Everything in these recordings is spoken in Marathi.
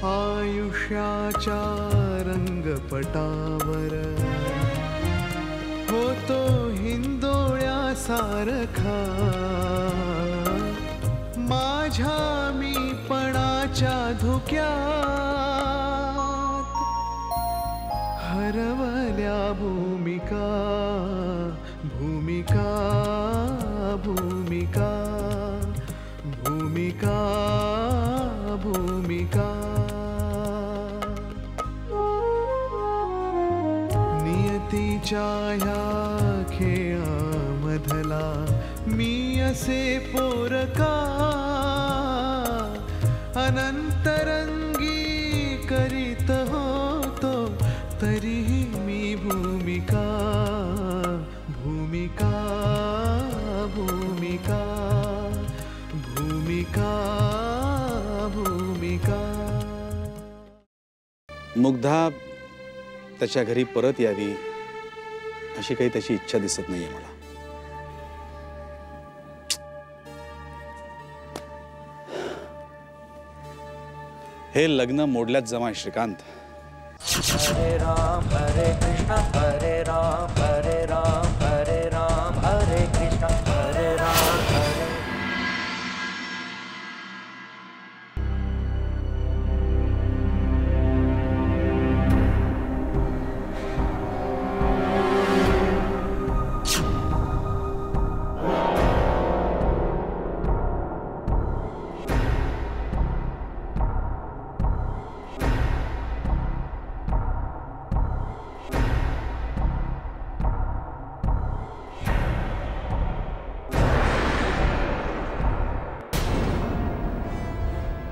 आयुष्याच्या रंगपटावर होतो हिंदोळ्यासारखा माझ्या मीपणाच्या धुक्यात हरवल्या भूमिका भूमिका भूमिका भूमिका भूमिका नियतीच्या ह्या खेळामधला मी असे पोरका अनंतरंगी करीत होतो तरीही मी भूमिका भूमिका भूमिका भूमिका भूमिका. मुग्धा त्याच्या घरी परत यावी अशी काही त्याची इच्छा दिसत नाहीये मला. हे लग्न मोडल्यात जमाय श्रीकांत. हरे राम कृष्ण हरे राम हरे कृष्ण हरे राम हरे.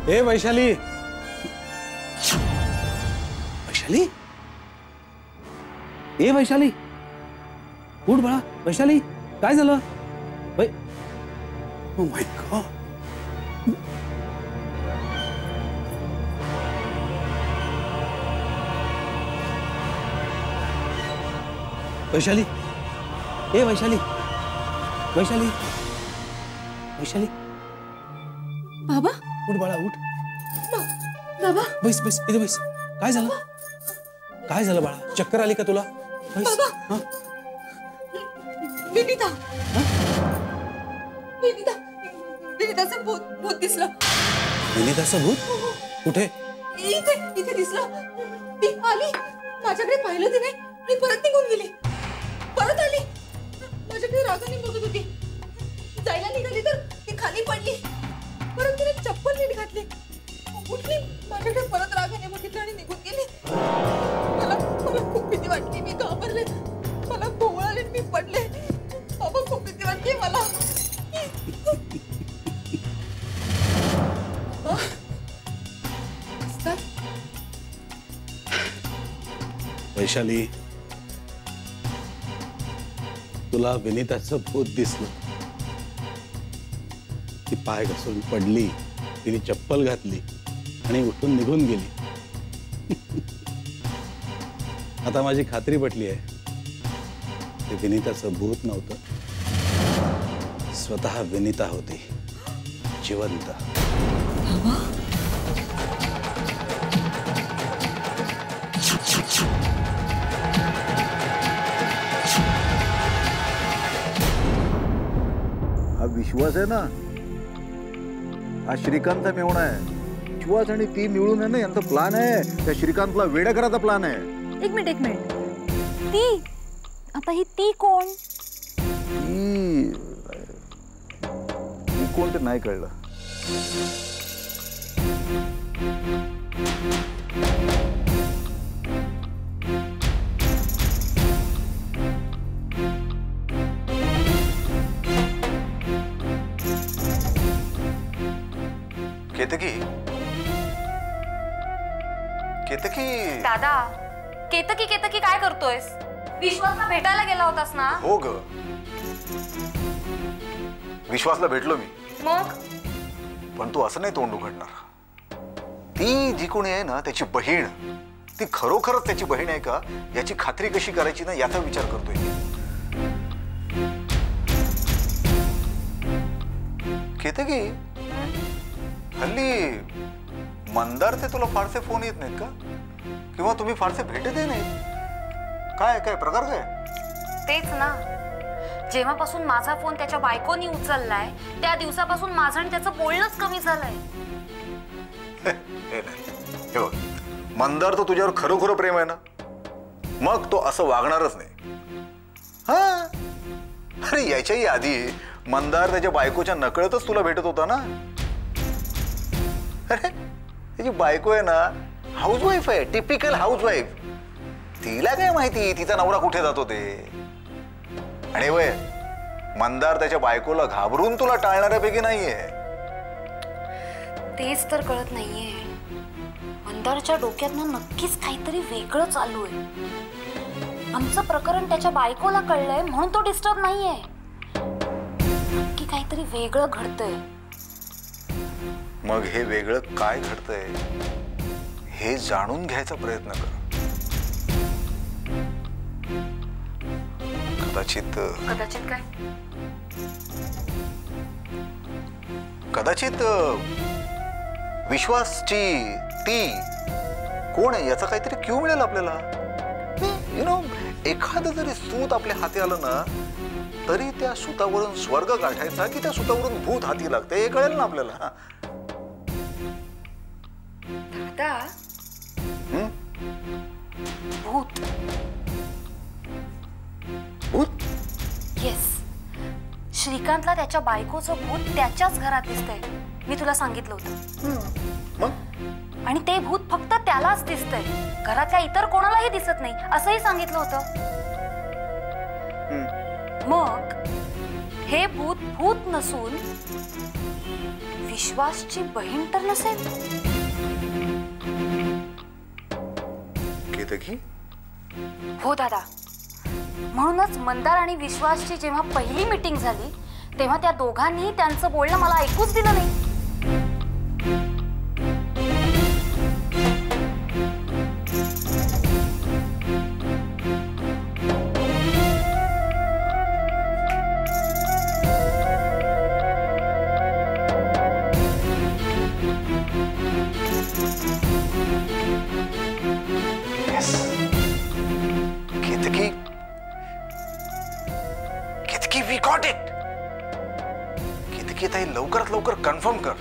ए वैशाली, वैशाली, ए वैशाली, उठ बाळा. वैशाली, काय झालं? Oh my God. वैशाली, ए वैशाली, वैशाली, वैशाली. बाबा, उठ बाळा, उठ. बाबा, बैस बैस, इथे बैस. काय झालं? काय झालं बाळा? चक्कर आली का तुला? बैस. बाबा. विनिता, विनिता, विनिताचं भूत दिसलं. विनिताचं भूत? कुठे? इथे इथे दिसलं. ती आली, माझ्याकडे पाहिलं तिने आणि परत निघून गेली. परत आली, माझ्याकडे रागाने बघत होती. जायला निघाली तर ती खाली पडली. परत तिने चप्पल नीट घातली, उठली, माझ्याकडे परत रागाने बघितलं आणि निघून गेली. मला खूप भीती वाटली. मी घाबरले, मला भोवळ आले, मी पडले. बाबा, खूप भीती वाटली मला. वैशाली, तुला विनिताचं भूत दिसलं. ती पाय घसरून पडली, तिने चप्पल घातली आणि उठून निघून गेली. आता माझी खात्री पटली आहे, ते विनिताचं भूत नव्हतं, स्वतः विनिता होती, जिवंत. हा विश्वास आहे ना, हा श्रीकांत मेवणा आहे. विश्वास आणि ती मिळून आहे ना, यांचा प्लान आहे. त्या श्रीकांतला वेडा करायचा प्लान आहे. एक मिनिट, ती आता ही ती कोण? ती कोण ते नाही कळलं. केतकी, केतकी. दादा, केतकी केतकी काय करतोयस? विश्वासला भेटायला गेला होतास ना? हो ग, विश्वासला भेटलो मी. मग? पण तू असं नाही तोंड उघडणार. ती जी कोणी आहे ना त्याची बहीण, ती खरोखरच त्याची बहीण आहे का याची खात्री कशी करायची ना याचा विचार करतोय मी. केतकी, हल्ली मंदारचे तुला फारसे फोन येत नाहीत का? किंवा तुम्ही फारसे भेटतही नाहीत? काय काय प्रकार काय? तेच ना, जेव्हापासून माझा फोन त्याच्या बायकोनी उचललाय त्या दिवसापासून माझं आणि त्याचं बोलणंच कमी झालंय. हे बघ, मंदार तो तुझ्यावर खरोखर प्रेम आहे ना, मग तो असं वागणारच नाही. हा, अरे याच्याही आधी मंदार त्याच्या बायकोच्या नकळतच तुला भेटत होता ना. अरे त्याची बायको आहे ना हाऊसवाईफ आहे, टिपिकल हाऊसवाईफ. तिला काय माहिती तिचा नवरा कुठे जातो ते. आणि वय मंदार त्याच्या बायकोला घाबरून तुला टाळणाऱ्यापैकी नाहीये. तेच तर कळत नाहीये, मंदारच्या डोक्यातनं नक्कीच काहीतरी वेगळं चालू आहे. आमचं प्रकरण त्याच्या बायकोला कळलंय म्हणून तो डिस्टर्ब नाहीये. नक्की काहीतरी वेगळं घडतंय. मग हे वेगळं काय घडतंय हे जाणून घ्यायचा प्रयत्न कर. कदाचित काय? कदाचित विश्वासची ती कोण आहे याचा काहीतरी क्यू मिळेल आपल्याला. यु नो, एखादं जरी सूत आपल्या हाती आलं ना तरी त्या सूतावरून स्वर्ग गाठायचा की त्या सूतावरून भूत हाती लागते हे कळेल ना आपल्याला. दादा, भूत. भूत? येस, श्रीकांतला त्याच्या बायकोचं भूत त्याच्याच घरात दिसतंय. मी तुला सांगितलं होतं. मग आणि ते भूत फक्त त्यालाच दिसतंय, घरातल्या इतर कोणालाही दिसत नाही असंही सांगितलं होतं. मग हे भूत भूत नसून विश्वासची बहीण तर नसेल? केतकी? हो दादा, म्हणूनच मंदार आणि विश्वासची जेव्हा पहिली मीटिंग झाली तेव्हा त्या दोघांनी त्यांचं बोलणं मला ऐकूच दिलं नाही. Ketaki, we got it. Ketaki, ताई लवकरात लवकर कन्फर्म कर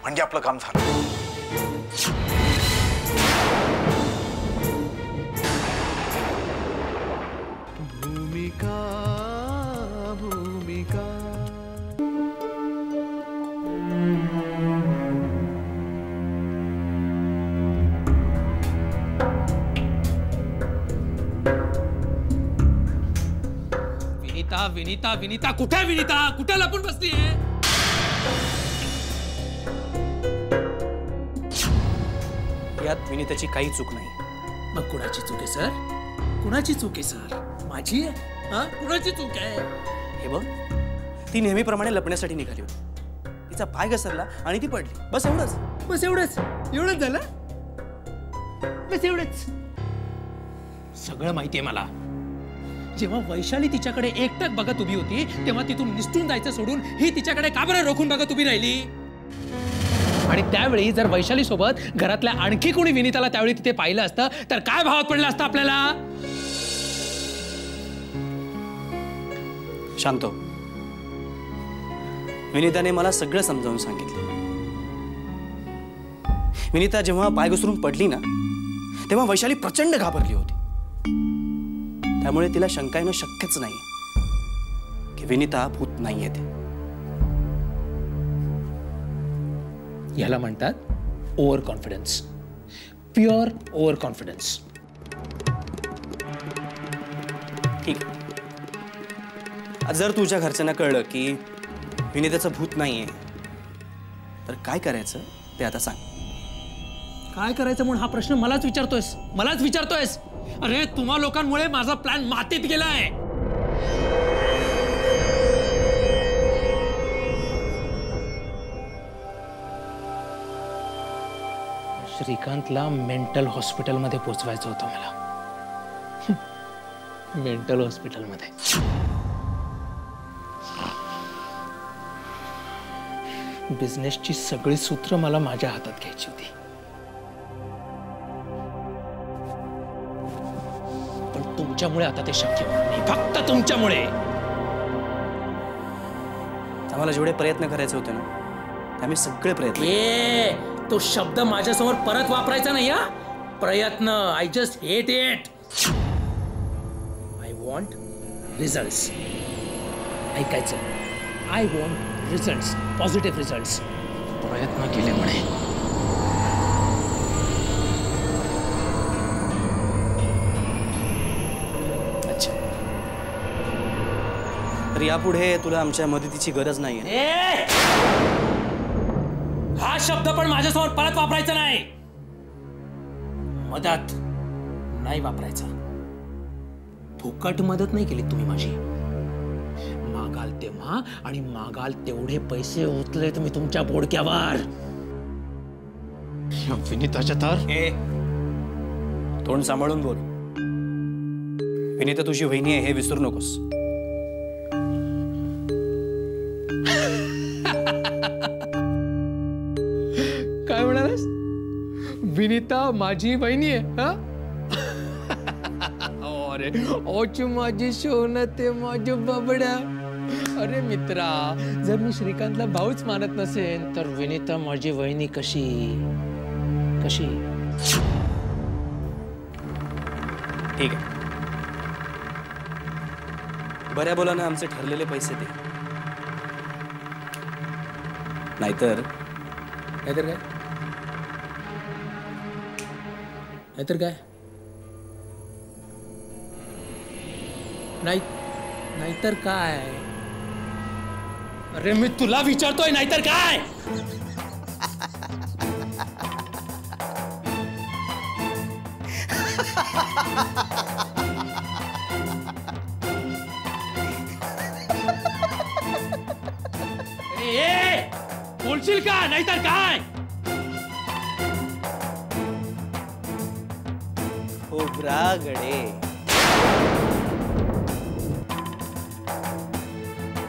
म्हणजे आपलं काम झालं. भूमिका भूमिका विनीता, विनीता कुठे? विनीता कुठे लपून बसलीये? यात विनीताची काही चूक नाही. मग कुणाची चूक आहे सर? कुणाची चूक आहे सर? माझी आहे? हा, कुणाची चूक आहे? हे बघ, ती नेहमीप्रमाणे लपण्यासाठी निघाली होती. तिचा पाय घसरला आणि ती पडली. बस एवढंच. बस एवढंच? एवढंच झालं? बस एवढंच? सगळं माहितीये मला. जेव्हा वैशाली तिच्याकडे एकटक बघत उभी होती तेव्हा तिथून निसटून जायचं सोडून ही तिच्याकडे का बरं रोखून बघत उभी राहिली? आणि त्यावेळी जर वैशाली सोबत घरातल्या आणखी कोणी विनीताला त्यावेळी तिथे पाहिलं असतं तर काय भावात पडलं असतं आपल्याला? शांत. विनीताने मला सगळं समजावून सांगितलं. विनीता जेव्हा पाय घसरून पडली ना तेव्हा वैशाली प्रचंड घाबरली होती. त्यामुळे तिला शंका येणं शक्यच नाही की विनीता भूत नाहीये ते. याला म्हणतात over confidence. Pure over confidence. ठीक आहे. आज जर तुझ्या घरच्यांना कळलं की विनीताचं भूत नाहीये तर काय करायचं ते आता सांग. काय करायचं म्हणून हा प्रश्न मलाच विचारतोयस? अरे तुम्हा लोकांमुळे माझा प्लॅन मातीत गेलाय. श्रीकांतला मेंटल हॉस्पिटलमध्ये पोचवायचं होतं मला. मेंटल हॉस्पिटलमध्ये. बिझनेसची सगळी सूत्र मला माझ्या हातात घ्यायची होती. पण तुमच्यामुळे आता ते शक्य होणार नाही. फक्त तुमच्यामुळे. आम्हाला जेवढे प्रयत्न करायचे होते ना, आम्ही सगळे प्रयत्न. तो शब्द माझ्यासमोर परत वापरायचा नाही. हा प्रयत्न. I just hate it. I want results. ऐकायचं. I want results. Positive results. प्रयत्न केले म्हणे. अच्छा, तर यापुढे तुला आमच्या मदतीची गरज नाहीये. हा शब्द पण माझ्यासमोर परत वापरायचा नाही. मदत नाही वापरायचा. फुकट मदत नाही केली तुम्ही माझी. मागाल तेव्हा आणि मागाल तेवढे पैसे उचलेत मी तुमच्या बोडक्यावर. विनीताच्या तर तोंड सांभाळून बोल. विनीता तुझी वहिनी आहे हे विसरू नकोस. काय म्हणालास? विनीता माझी बहिणी आहे. अरे ओच माझी सोनं ते माझं बाबड्या. अरे मित्रा, जर मी श्रीकांतला भाऊच मानत नसेन तर विनीता माझी वहिनी कशी कशी? ठीक आहे, बऱ्या बोलानं आमचे ठरलेले पैसे दे. नाहीतर नाहीतर काय? नाहीतर काय? नाहीतर काय? अरे मी तुला विचारतोय नाहीतर काय? ए, बोलशील का? नाहीतर काय? खोबरागडे,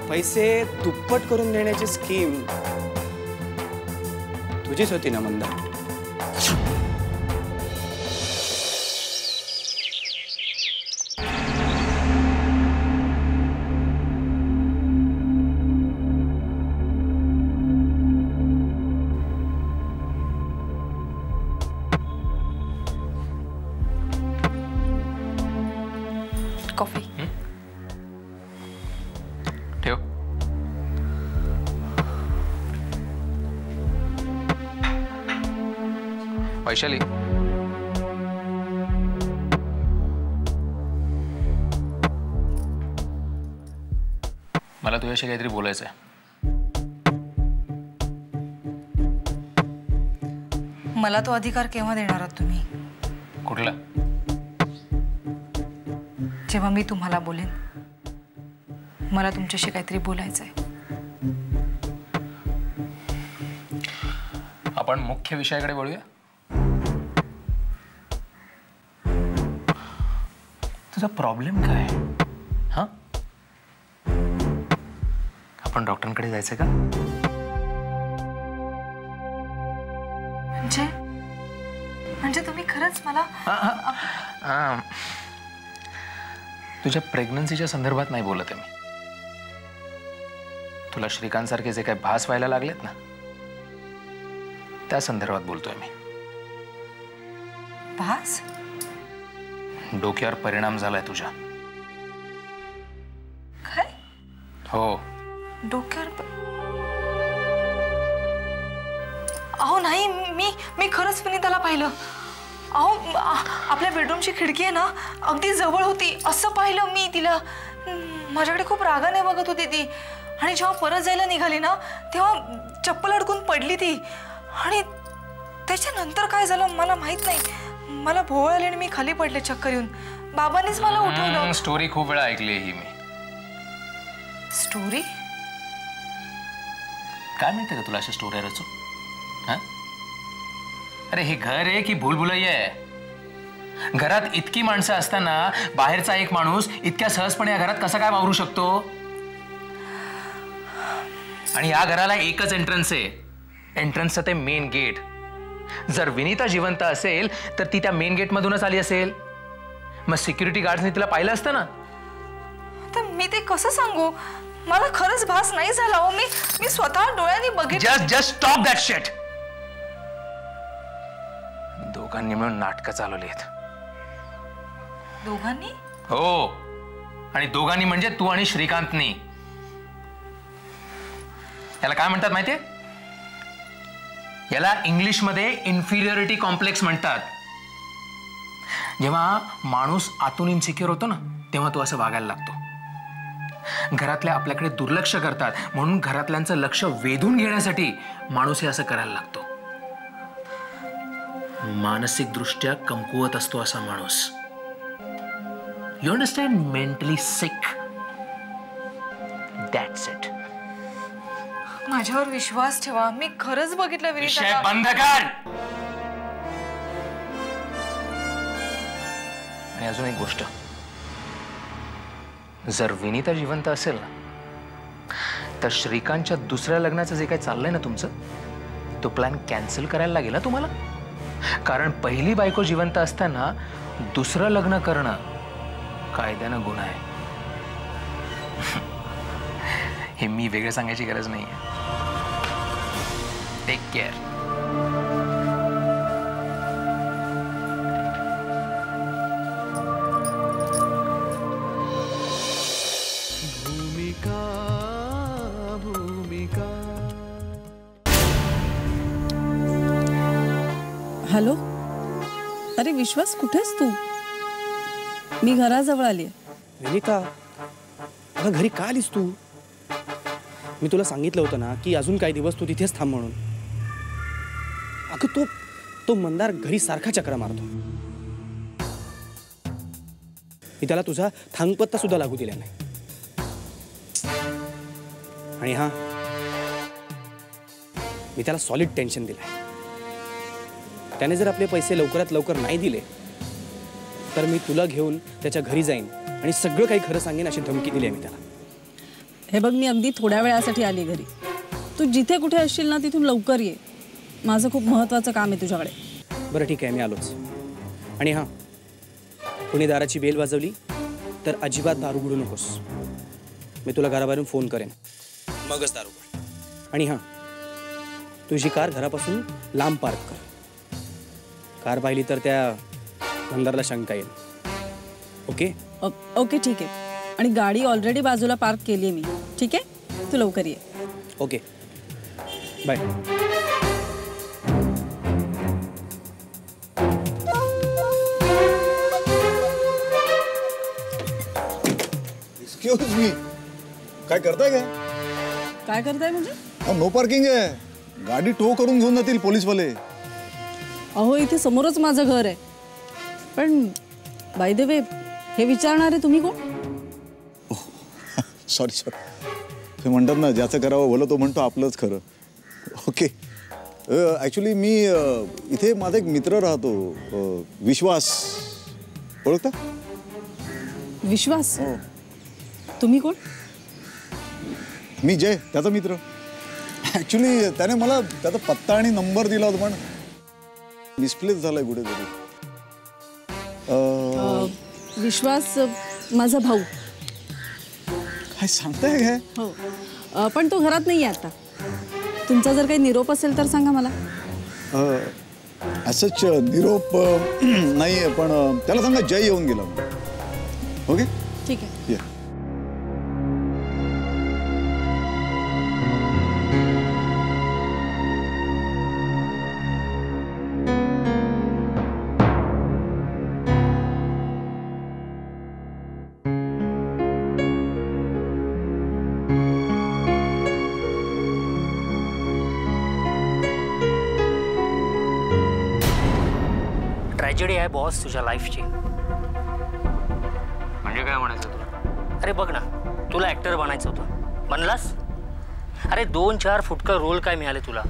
पैसे दुप्पट करून देण्याची स्कीम तुझीच होती ना मंदा? कॉफी ठेव. वैशाली, मला तुझ्याशी काहीतरी बोलायचं आहे. मला तो अधिकार केव्हा देणार आहात तुम्ही? कुठला? जेव्हा मी तुम्हाला बोलेन. मला तुमच्याशी काहीतरी बोलायचं आहे. आपण मुख्य विषयाकडे वळूया. तुझा प्रॉब्लेम काय? हा, आपण डॉक्टरांकडे जायचं का? म्हणजे तुम्ही खरंच मला तुझ्या प्रेग्नन्सीच्या संदर्भात नाही बोलत आहे मी. तुला श्रीकांत सारखे जे काही भास व्हायला लागलेत ना, त्या संदर्भात बोलतोय मी. भास? डोक्यावर परिणाम झालाय तुझ्या. काय? हो, डोक्यावर? अहो नाही, मी खरंच विनीताला पाहिलं. अहो आपल्या बेडरूमची खिडकी आहे ना, अगदी जवळ होती. असं पाहिलं मी तिला. माझ्याकडे खूप रागाने बघत होती ती. आणि जेव्हा परत जायला निघाली ना, तेव्हा चप्पल अडकून पडली ती. आणि त्याच्यानंतर काय झालं मला माहित नाही. मला भोवळ आली आणि मी खाली पडले चक्कर येऊन. बाबांनीच मला उठवलं. स्टोरी खूप वेळा ऐकली ही मी. स्टोरी? काय माहिती का तुला अशा स्टोऱ्या रचू? हा, अरे हे घर आहे की भूलभुलैया आहे? घरात इतकी माणसं असताना बाहेरचा एक माणूस इतक्या सहजपणे या घरात कसा काय वावरू शकतो? आणि या घराला एकच एंट्रन्स आहे, एंट्रन्सचं ते मेन गेट. जर विनीता जिवंत असेल तर ती त्या मेन गेट मधूनच आली असेल. मग सिक्युरिटी गार्ड्सने तिला पाहिलं असतं ना. तर मी ते कसं सांगू? मला खरंच भास नाही झाला हो. मी स्वतः डोळ्यांनी बघितलं. Just stop that shit. दोघांनी मिळून नाटकं चालवली आहेत. दोघांनी? हो, आणि दोघांनी म्हणजे तू आणि श्रीकांतनी. याला काय म्हणतात माहितीये? याला इंग्लिशमध्ये इन्फिरियरिटी कॉम्प्लेक्स म्हणतात. जेव्हा माणूस आतून इन्सिक्युअर होतो ना, तेव्हा तो असं वागायला लागतो. घरातल्या आपल्याकडे दुर्लक्ष करतात म्हणून घरातल्यांचं लक्ष वेधून घेण्यासाठी माणूस हे असं करायला लागतो. मानसिक दृष्ट्या कमकुवत असतो असा माणूस. You understand? Mentally six. That's it. माझ्यावर विश्वास ठेवा. मी खरंच बघितलं विषय विनीता. बंद कर. आणि अजून एक गोष्ट, जर विनीता जिवंत असेल ना, तर श्रीकांतच्या दुसऱ्या लग्नाचं जे काही चाललंय ना तुमचं, तो प्लॅन कॅन्सल करायला लागेल ना तुम्हाला. कारण पहिली बायको जिवंत असताना दुसरं लग्न करणं कायद्यानं गुन्हा आहे. हे मी वेगळं सांगायची गरज नाही. Take care. Bhumika Bhumika. Hello. अरे विश्वास, कुठेस तू? मी घराजवळ आली आहे. विनीता, अगं घरी का आलीस तू? मी तुला सांगितलं होतं ना की अजून काही दिवस तू तिथेच थांब म्हणून. अगं तो मंदार घरी सारखा चक्रा मारतो. मी त्याला तुझा थांगपत्ता सुद्धा लागू दिला नाही. आणि हा, मी त्याला सॉलिड टेन्शन दिलंय. त्याने जर आपले पैसे लवकरात लवकर नाही दिले तर मी तुला घेऊन त्याच्या घरी जाईन आणि सगळं काही खरं सांगेन अशी धमकी दिली आहे मी त्याला. हे बघ, मी अगदी थोड्या वेळासाठी आली घरी. तू जिथे कुठे असशील ना तिथून लवकर ये. माझं खूप महत्त्वाचं काम आहे तुझ्याकडे. बरं ठीक आहे, मी आलोच. आणि हां, कोणी दाराची बेल वाजवली तर अजिबात दार उघडू नकोस. मी तुला घराबाहेरून फोन करेन, मगच दार उघड. आणि हां, तुझी कार घरापासून लांब पार्क कर. कार पाहिली तर त्या मंदारला शंका येईल. ओके? ओके ठीक आहे. आणि गाडी ऑलरेडी बाजूला पार्क केली आहे मी. ठीक आहे, तू लवकर ये. Okay, bye. एक्सक्यूज मी, काय करताय काय? काय करताय म्हणजे? नो पार्किंग आहे. गाडी टो करून घेऊन जातील पोलीसवाले. अहो, इथे समोरच माझं घर आहे. पण बाय द वे, हे विचारणारे तुम्ही कोण? सॉरी. ते म्हणतात ना, ज्याचं करावं भलं तो म्हणतो आपलंच खरं. ओके. ॲक्च्युली मी इथे माझा एक मित्र राहतो, विश्वास. ओळखता? विश्वास? तुम्ही कोण? मी जय, त्याचा मित्र. ॲक्च्युली त्याने मला त्याचा पत्ता आणि नंबर दिला होता, पण मिसप्लेस झालाय कुठेतरी. विश्वास माझा भाऊ. काय सांगताय काय? हो, पण तो घरात नाही आहे आता. तुमचा जर काही निरोप असेल तर सांगा मला. असंच निरोप नाही आहे, पण त्याला सांगा जय येऊन गेला. ओके, ठीक आहे. ट्रॅजेडी आहे बॉस तुझ्या लाईफची. म्हणजे काय म्हणायचं तुला? अरे बघ ना, तुला ॲक्टर बनायचं होतं, बनलास. अरे 2-4 फुटकं रोल काय मिळाले तुला.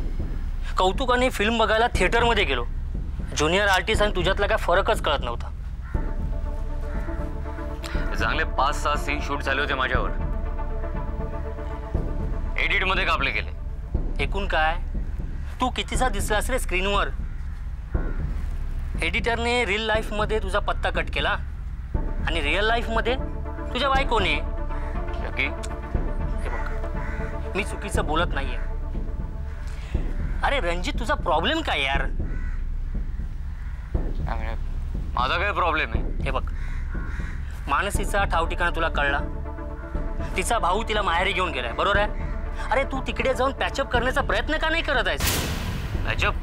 कौतुकाने फिल्म बघायला थिएटरमध्ये गेलो, ज्युनियर आर्टिस्ट आणि तुझ्यातला काय फरकच कळत नव्हता. चांगले 5-6 सीन शूट झाले होते माझ्यावर. एडिट मध्ये कापले गेले. एकूण काय तू कितीसा दिसलास रे स्क्रीनवर. एडिटरने रिअल लाईफ मध्ये तुझा पत्ता कट केला आणि रिअल लाईफ मध्ये तुझ्या बायकोने. शकी, हे बघ मी चुकीचं बोलत नाहीये. अरे रणजित तुझा प्रॉब्लेम काय यार. माझा काय प्रॉब्लेम आहे. हे बघ मानसीचा ठाव ठिकाणा तुला कळला. तिचा भाऊ तिला माहेरी घेऊन गेलाय बरोबर आहे. अरे तू तिकडे जाऊन पॅचअप करण्याचा प्रयत्न का नाही करत आहेस. पॅचअप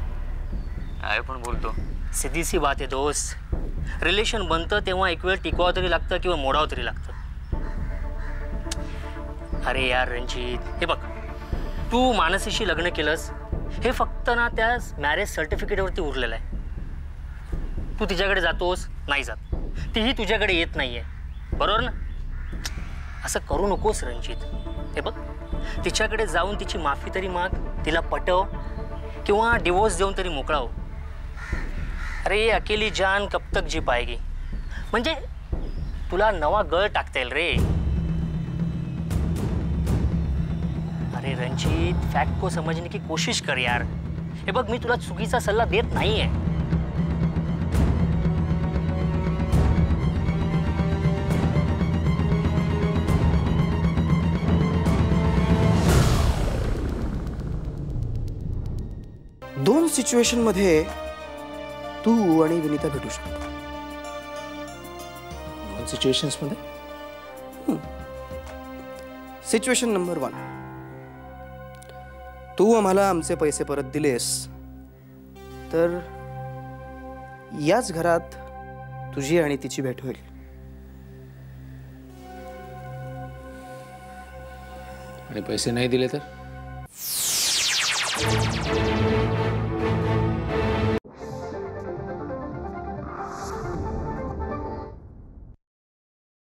काय पण बोलतो. सीधी सी बात आहे दोस्त. रिलेशन बनतं तेव्हा एक वेळ टिकवावं तरी लागतं किंवा मोडावं तरी लागतं. अरे यार रणजित हे बघ तू मानसीशी लग्न केलंस हे फक्त ना त्या मॅरेज सर्टिफिकेटवरती उरलेलं आहे. तू तिच्याकडे जातोस नाही जात. तीही तुझ्याकडे येत नाहीये बरोबर ना. असं करू नकोस रणजित. हे बघ तिच्याकडे जाऊन तिची माफी तरी माग. तिला पटव किंवा डिवोर्स देऊन तरी मोकळाव. अरे अकेली जान कब तक जी पाएगी. म्हणजे तुला नवा गळ टाकता येईल रे. अरे रंजीत फॅक्ट को समझने की कोशिश कर यार. हे बघ मी तुला चुकीचा सल्ला देत नाहीये. दोन सिच्युएशन मध्ये तू आणि विनीता भेटू शकता. दोन सिच्युएशन्स मध्ये सिच्युएशन नंबर 1 तू आम्हाला आमचे पैसे परत दिलेस तर याच घरात तुझी आणि तिची भेट होईल. आणि पैसे नाही दिले तर